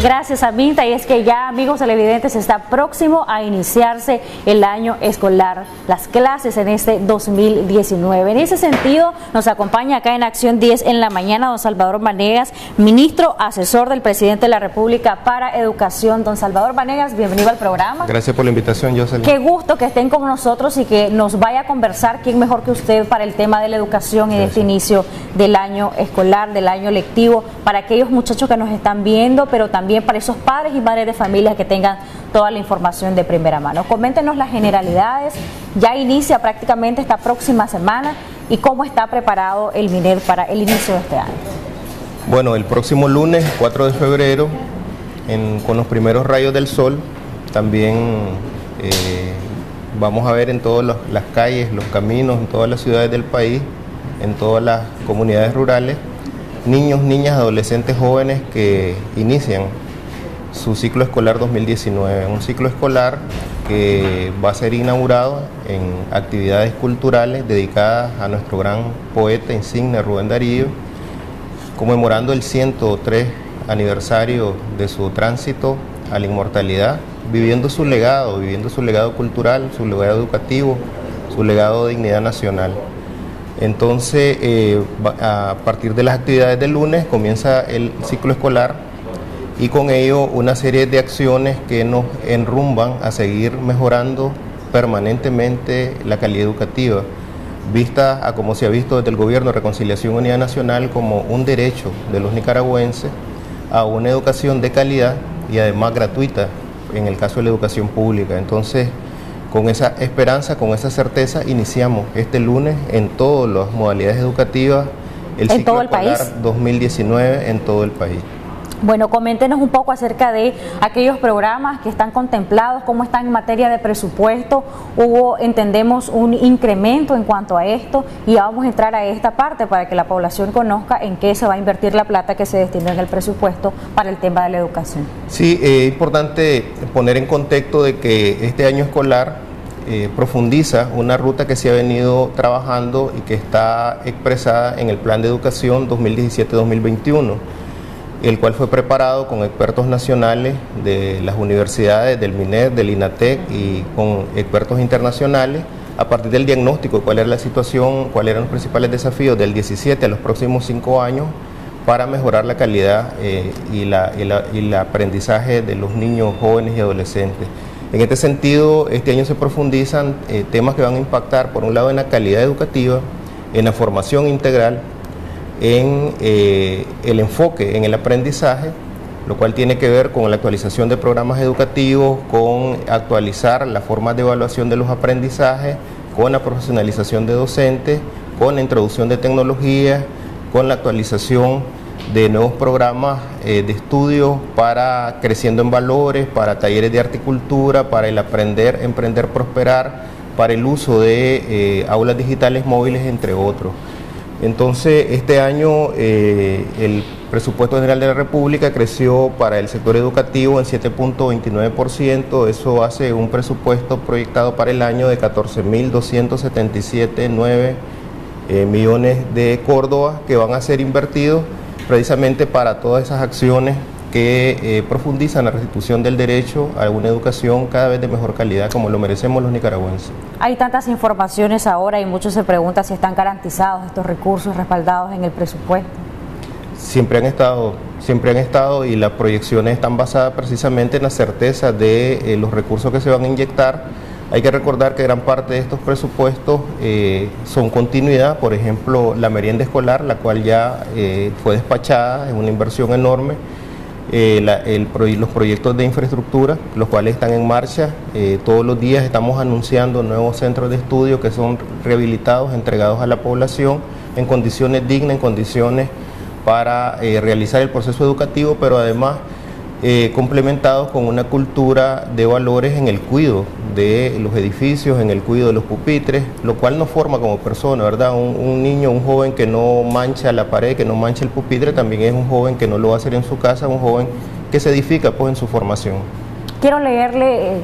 Gracias, Aminta. Y es que ya, amigos televidentes, está próximo a iniciarse el año escolar, las clases en este 2019. En ese sentido, nos acompaña acá en Acción 10 en la mañana don Salvador Vanegas, ministro asesor del presidente de la República para Educación. Don Salvador Vanegas, bienvenido al programa. Gracias por la invitación, Jocelyn. Qué gusto que estén con nosotros y que nos vaya a conversar quién mejor que usted para el tema de la educación y de este inicio del año escolar, del año lectivo, para aquellos muchachos que nos están viendo, pero también para esos padres y madres de familia que tengan toda la información de primera mano. Coméntenos las generalidades, ya inicia prácticamente esta próxima semana y cómo está preparado el MINED para el inicio de este año. Bueno, el próximo lunes, 4 de febrero, con los primeros rayos del sol, también vamos a ver en todas las calles, los caminos, en todas las ciudades del país, en todas las comunidades rurales, niños, niñas, adolescentes, jóvenes que inician su ciclo escolar 2019, un ciclo escolar que va a ser inaugurado en actividades culturales dedicadas a nuestro gran poeta insigne Rubén Darío, conmemorando el 103 aniversario de su tránsito a la inmortalidad, viviendo su legado cultural, su legado educativo, su legado de dignidad nacional. Entonces, a partir de las actividades del lunes comienza el ciclo escolar y con ello una serie de acciones que nos enrumban a seguir mejorando permanentemente la calidad educativa, vista a como se ha visto desde el Gobierno de Reconciliación y Unidad Nacional como un derecho de los nicaragüenses a una educación de calidad y además gratuita en el caso de la educación pública. Entonces, con esa esperanza, con esa certeza, iniciamos este lunes en todas las modalidades educativas el ciclo escolar 2019 en todo el país. Bueno, coméntenos un poco acerca de aquellos programas que están contemplados, cómo están en materia de presupuesto. Hubo, entendemos, un incremento en cuanto a esto y ya vamos a entrar a esta parte para que la población conozca en qué se va a invertir la plata que se destinó en el presupuesto para el tema de la educación. Sí, es importante poner en contexto de que este año escolar profundiza una ruta que se ha venido trabajando y que está expresada en el Plan de Educación 2017-2021. El cual fue preparado con expertos nacionales de las universidades, del MINED, del INATEC y con expertos internacionales a partir del diagnóstico de cuál era la situación, cuáles eran los principales desafíos del 17 a los próximos 5 años para mejorar la calidad y el aprendizaje de los niños, jóvenes y adolescentes. En este sentido, este año se profundizan temas que van a impactar, por un lado, en la calidad educativa, en la formación integral, en el enfoque en el aprendizaje, lo cual tiene que ver con la actualización de programas educativos, con actualizar las formas de evaluación de los aprendizajes, con la profesionalización de docentes, con la introducción de tecnologías, con la actualización de nuevos programas de estudio para Creciendo en Valores, para talleres de horticultura, para el aprender, emprender, prosperar, para el uso de aulas digitales móviles, entre otros. Entonces, este año el presupuesto general de la República creció para el sector educativo en 7.29%, eso hace un presupuesto proyectado para el año de 14.277,9 millones de córdobas que van a ser invertidos precisamente para todas esas acciones que profundizan la restitución del derecho a una educación cada vez de mejor calidad, como lo merecemos los nicaragüenses. Hay tantas informaciones ahora y muchos se preguntan si están garantizados estos recursos respaldados en el presupuesto. Siempre han estado y las proyecciones están basadas precisamente en la certeza de los recursos que se van a inyectar. Hay que recordar que gran parte de estos presupuestos son continuidad, por ejemplo, la merienda escolar, la cual ya fue despachada, es una inversión enorme. Los proyectos de infraestructura, los cuales están en marcha. Todos los días estamos anunciando nuevos centros de estudio que son rehabilitados, entregados a la población en condiciones dignas, en condiciones para realizar el proceso educativo, pero además complementados con una cultura de valores en el cuidado de los edificios, en el cuidado de los pupitres, lo cual nos forma como persona, ¿verdad? Un niño, un joven que no mancha la pared, que no mancha el pupitre, también es un joven que no lo va a hacer en su casa, un joven que se edifica pues en su formación. Quiero leerle,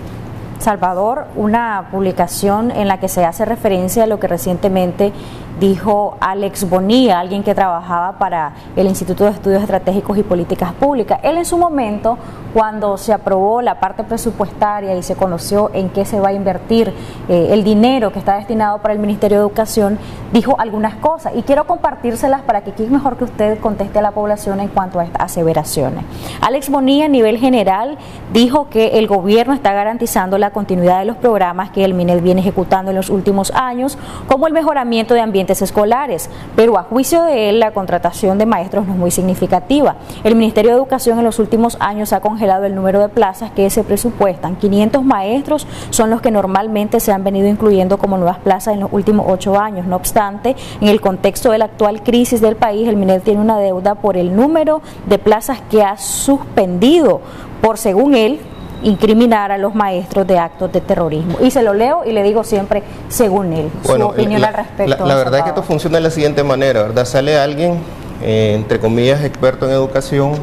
Salvador, una publicación en la que se hace referencia a lo que recientemente dijo Alex Bonilla, alguien que trabajaba para el Instituto de Estudios Estratégicos y Políticas Públicas. Él en su momento, cuando se aprobó la parte presupuestaria y se conoció en qué se va a invertir el dinero que está destinado para el Ministerio de Educación, dijo algunas cosas y quiero compartírselas para que aquí es mejor que usted conteste a la población en cuanto a estas aseveraciones. Alex Bonilla, a nivel general, dijo que el gobierno está garantizando la continuidad de los programas que el MINED viene ejecutando en los últimos años, como el mejoramiento de ambientes escolares, pero a juicio de él la contratación de maestros no es muy significativa. El Ministerio de Educación en los últimos años ha congelado el número de plazas que se presupuestan. 500 maestros son los que normalmente se han venido incluyendo como nuevas plazas en los últimos 8 años. No obstante, en el contexto de la actual crisis del país, el MINED tiene una deuda por el número de plazas que ha suspendido por, según él, incriminar a los maestros de actos de terrorismo. Y se lo leo y le digo siempre, según él, bueno, su opinión al respecto. La verdad es que esto funciona de la siguiente manera, ¿verdad? Sale alguien, entre comillas, experto en educación,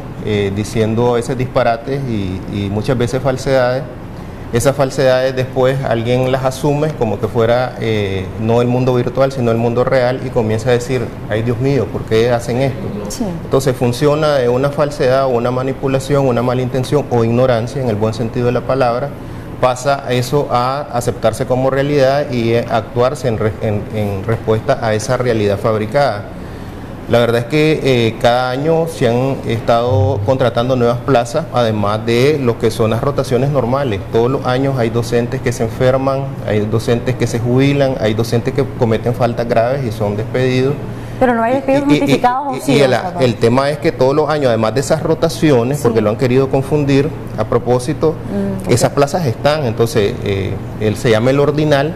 diciendo ese disparates y muchas veces falsedades. Esas falsedades después alguien las asume como que fuera no el mundo virtual, sino el mundo real y comienza a decir, ay Dios mío, ¿por qué hacen esto? Sí. Entonces funciona de una falsedad o una manipulación, una mala intención o ignorancia, en el buen sentido de la palabra, pasa eso a aceptarse como realidad y actuarse en respuesta a esa realidad fabricada. La verdad es que cada año se han estado contratando nuevas plazas, además de lo que son las rotaciones normales. Todos los años hay docentes que se enferman, hay docentes que se jubilan, hay docentes que cometen faltas graves y son despedidos. Pero no hay despidos justificados. El tema es que todos los años, además de esas rotaciones, sí, porque lo han querido confundir a propósito, esas plazas están, entonces él se llama el ordinal.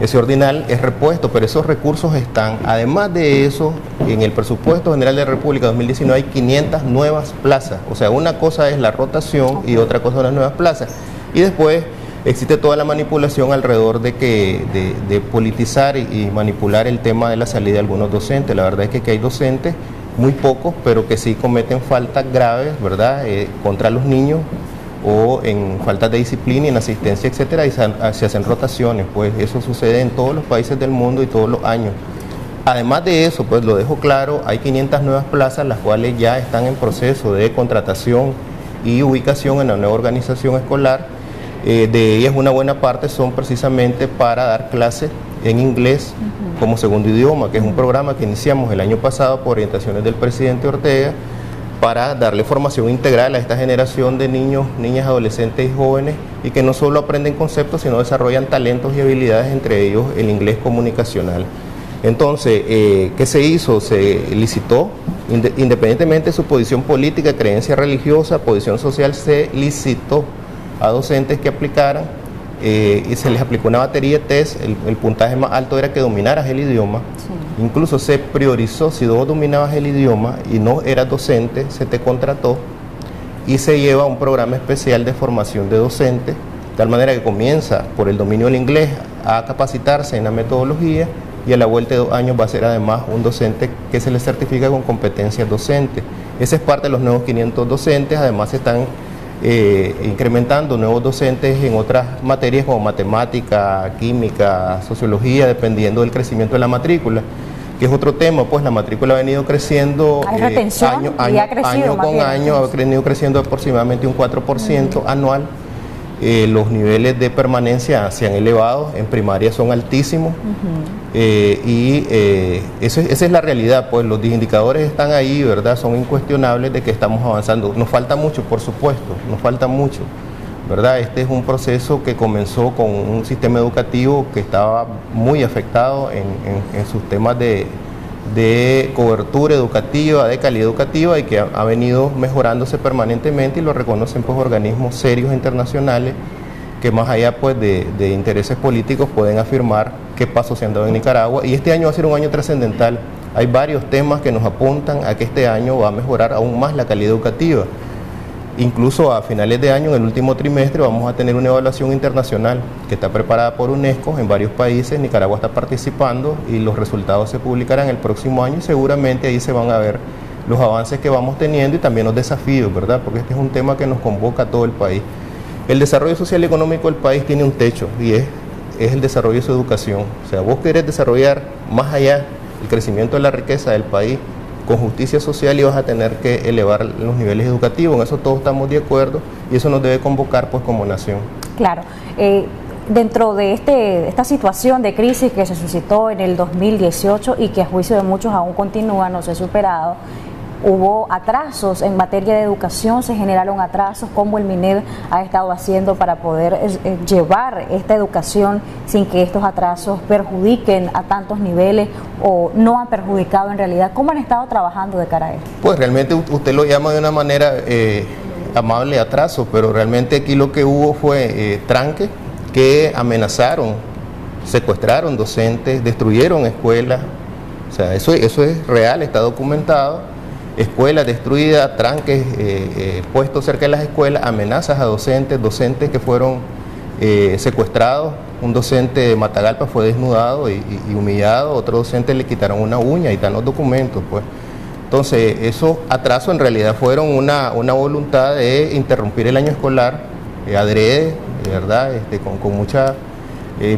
Ese ordinal es repuesto, pero esos recursos están. Además de eso, en el presupuesto general de la República 2019 hay 500 nuevas plazas. O sea, una cosa es la rotación y otra cosa son las nuevas plazas. Y después existe toda la manipulación alrededor de politizar y manipular el tema de la salida de algunos docentes. La verdad es que hay docentes, muy pocos, pero que sí cometen faltas graves, ¿verdad?, contra los niños, o en falta de disciplina y en asistencia, etcétera, y se hacen rotaciones. Pues eso sucede en todos los países del mundo y todos los años. Además de eso, pues lo dejo claro, hay 500 nuevas plazas, las cuales ya están en proceso de contratación y ubicación en la nueva organización escolar. De ellas una buena parte son precisamente para dar clases en inglés como segundo idioma, que es un programa que iniciamos el año pasado por orientaciones del presidente Ortega, para darle formación integral a esta generación de niños, niñas, adolescentes y jóvenes, y que no solo aprenden conceptos, sino desarrollan talentos y habilidades, entre ellos el inglés comunicacional. Entonces, ¿qué se hizo? Se licitó, independientemente de su posición política, creencia religiosa, posición social, se licitó a docentes que aplicaran, y se les aplicó una batería de test. El puntaje más alto era que dominaras el idioma. Sí. Incluso se priorizó, si vos dominabas el idioma y no eras docente, se te contrató y se lleva un programa especial de formación de docentes, de tal manera que comienza por el dominio del inglés a capacitarse en la metodología y a la vuelta de 2 años va a ser además un docente que se le certifica con competencias docentes. Esa es parte de los nuevos 500 docentes. Además se están incrementando nuevos docentes en otras materias como matemática, química, sociología, dependiendo del crecimiento de la matrícula, que es otro tema. Pues la matrícula ha venido creciendo año con año, ha venido creciendo aproximadamente un 4% anual. Los niveles de permanencia se han elevado, en primaria son altísimos, esa es la realidad. Pues los indicadores están ahí, ¿verdad? Son incuestionables de que estamos avanzando. Nos falta mucho, por supuesto, nos falta mucho, ¿verdad? Este es un proceso que comenzó con un sistema educativo que estaba muy afectado en sus temas de cobertura educativa, de calidad educativa, y que ha venido mejorándose permanentemente, y lo reconocen pues organismos serios internacionales que más allá pues de intereses políticos pueden afirmar qué pasos se han dado en Nicaragua. Y este año va a ser un año trascendental. Hay varios temas que nos apuntan a que este año va a mejorar aún más la calidad educativa. Incluso a finales de año, en el último trimestre, vamos a tener una evaluación internacional que está preparada por UNESCO en varios países. Nicaragua está participando y los resultados se publicarán el próximo año, y seguramente ahí se van a ver los avances que vamos teniendo y también los desafíos, ¿verdad? Porque este es un tema que nos convoca a todo el país. El desarrollo social y económico del país tiene un techo, y es el desarrollo de su educación. O sea, vos querés desarrollar más allá el crecimiento de la riqueza del país con justicia social y vas a tener que elevar los niveles educativos. En eso todos estamos de acuerdo y eso nos debe convocar pues como nación. Claro. Dentro de esta situación de crisis que se suscitó en el 2018 y que a juicio de muchos aún continúa, no se ha superado, hubo atrasos en materia de educación, se generaron atrasos. ¿Cómo el MINED ha estado haciendo para poder llevar esta educación sin que estos atrasos perjudiquen a tantos niveles o no han perjudicado en realidad? ¿Cómo han estado trabajando de cara a esto? Pues realmente usted lo llama de una manera amable atraso, pero realmente aquí lo que hubo fue tranque, que amenazaron, secuestraron docentes, destruyeron escuelas. O sea, eso es real, está documentado. Escuelas destruidas, tranques puestos cerca de las escuelas, amenazas a docentes que fueron secuestrados. Un docente de Matagalpa fue desnudado y humillado, otro docente le quitaron una uña y están los documentos, pues. Entonces, esos atrasos en realidad fueron una voluntad de interrumpir el año escolar, adrede, de verdad, con mucha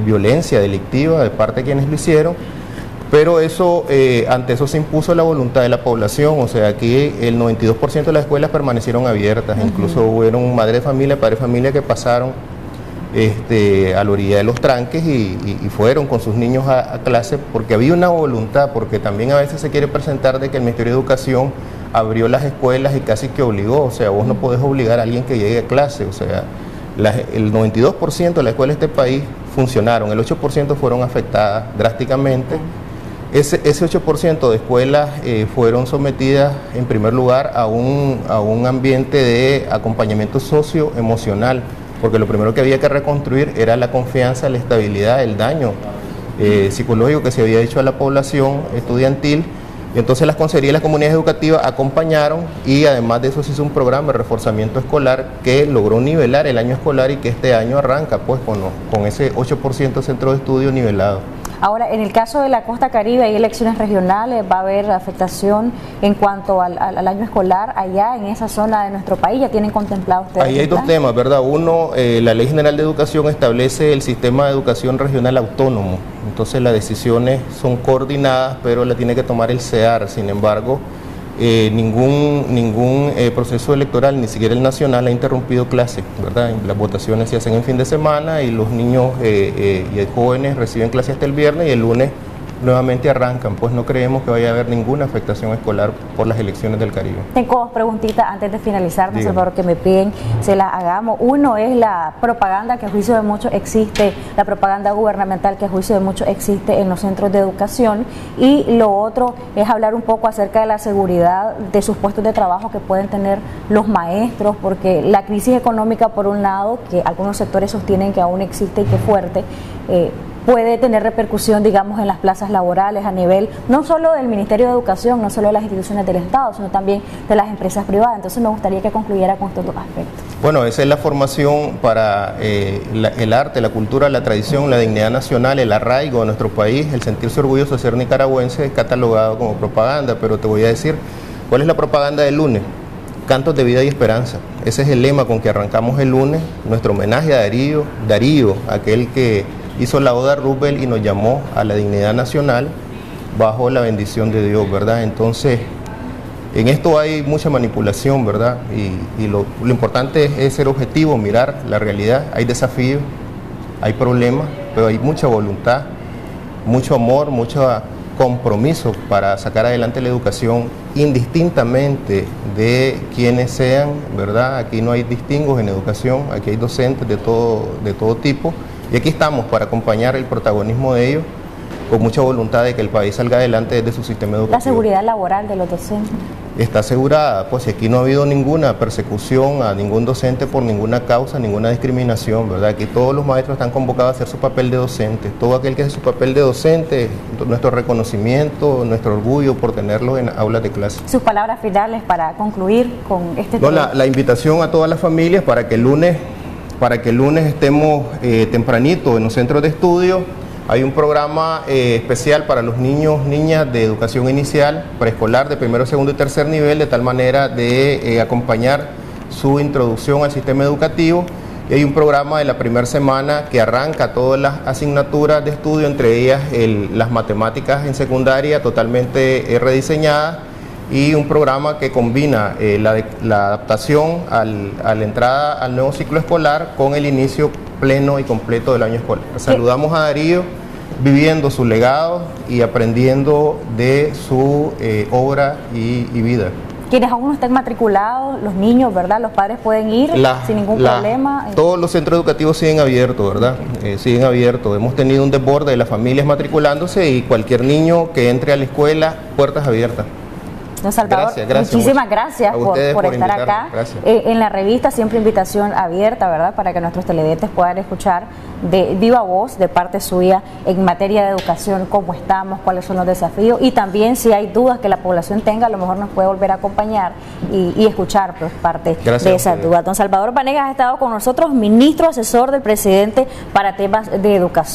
violencia delictiva de parte de quienes lo hicieron. Pero eso, ante eso se impuso la voluntad de la población. O sea, aquí el 92% de las escuelas permanecieron abiertas. Incluso hubieron madres de familia, padres de familia que pasaron a la orilla de los tranques y fueron con sus niños a clase, porque había una voluntad, porque también a veces se quiere presentar de que el Ministerio de Educación abrió las escuelas y casi que obligó. O sea, vos no podés obligar a alguien que llegue a clase. O sea, el 92% de las escuelas de este país funcionaron, el 8% fueron afectadas drásticamente. Ese 8% de escuelas fueron sometidas en primer lugar a un ambiente de acompañamiento socioemocional, porque lo primero que había que reconstruir era la confianza, la estabilidad, el daño psicológico que se había hecho a la población estudiantil. Y entonces las consejerías y las comunidades educativas acompañaron, y además de eso se hizo un programa de reforzamiento escolar que logró nivelar el año escolar y que este año arranca pues con ese 8% de centros de estudio nivelado. Ahora, en el caso de la Costa Caribe hay elecciones regionales, va a haber afectación en cuanto al año escolar allá en esa zona de nuestro país. ¿Ya tienen contemplado ustedes? Ahí hay dos temas, ¿verdad? Uno, la Ley General de Educación establece el sistema de educación regional autónomo. Entonces las decisiones son coordinadas, pero la tiene que tomar el CEAR. Sin embargo, ningún proceso electoral, ni siquiera el nacional, ha interrumpido clases, ¿verdad? Las votaciones se hacen en fin de semana y los niños y jóvenes reciben clases hasta el viernes y el lunes nuevamente arrancan. Pues no creemos que vaya a haber ninguna afectación escolar por las elecciones del Caribe. Tengo dos preguntitas antes de finalizar, no sé por qué me piden se las hagamos. Uno es la propaganda que a juicio de muchos existe, la propaganda gubernamental que a juicio de muchos existe en los centros de educación, y lo otro es hablar un poco acerca de la seguridad de sus puestos de trabajo que pueden tener los maestros, porque la crisis económica, por un lado, que algunos sectores sostienen que aún existe y que es fuerte, puede tener repercusión, digamos, en las plazas laborales a nivel no solo del Ministerio de Educación, no solo de las instituciones del Estado, sino también de las empresas privadas. Entonces me gustaría que concluyera con estos dos aspectos. Bueno, esa es la formación para el arte, la cultura, la tradición, la dignidad nacional, el arraigo de nuestro país, el sentirse orgulloso de ser nicaragüense, es catalogado como propaganda. Pero te voy a decir, ¿cuál es la propaganda del lunes? Cantos de vida y esperanza. Ese es el lema con que arrancamos el lunes, nuestro homenaje a Darío, aquel que hizo la oda a Roosevelt y nos llamó a la dignidad nacional bajo la bendición de Dios, ¿verdad? Entonces, en esto hay mucha manipulación, ¿verdad? Y lo importante es ser objetivo, mirar la realidad. Hay desafíos, hay problemas, pero hay mucha voluntad, mucho amor, mucho compromiso para sacar adelante la educación indistintamente de quienes sean, ¿verdad? Aquí no hay distingos en educación, aquí hay docentes de todo tipo. Y aquí estamos para acompañar el protagonismo de ellos con mucha voluntad de que el país salga adelante desde su sistema educativo. ¿La seguridad laboral de los docentes? Está asegurada, pues aquí no ha habido ninguna persecución a ningún docente por ninguna causa, ninguna discriminación, ¿verdad? Aquí todos los maestros están convocados a hacer su papel de docente. Todo aquel que hace su papel de docente, nuestro reconocimiento, nuestro orgullo por tenerlos en aulas de clase. Sus palabras finales para concluir con este tema. La invitación a todas las familias para que el lunes estemos tempranito en los centros de estudio. Hay un programa especial para los niños, niñas de educación inicial, preescolar, de primero, segundo y tercer nivel, de tal manera de acompañar su introducción al sistema educativo. y hay un programa de la primera semana que arranca todas las asignaturas de estudio, entre ellas las matemáticas en secundaria totalmente rediseñadas, y un programa que combina la adaptación a la entrada al nuevo ciclo escolar con el inicio pleno y completo del año escolar. Saludamos a Darío viviendo su legado y aprendiendo de su obra y vida. Quienes aún no estén matriculados, los niños, ¿verdad? Los padres pueden ir sin ningún problema. Todos los centros educativos siguen abiertos, ¿verdad? Siguen abiertos. Hemos tenido un desborde de las familias matriculándose y cualquier niño que entre a la escuela, puertas abiertas. Don Salvador, muchísimas gracias por estar acá. En la revista siempre invitación abierta, ¿verdad? Para que nuestros televidentes puedan escuchar de viva voz de parte suya en materia de educación, cómo estamos, cuáles son los desafíos, y también si hay dudas que la población tenga, a lo mejor nos puede volver a acompañar y escuchar pues, parte de esas dudas. Don Salvador Vanegas ha estado con nosotros, ministro asesor del presidente para temas de educación.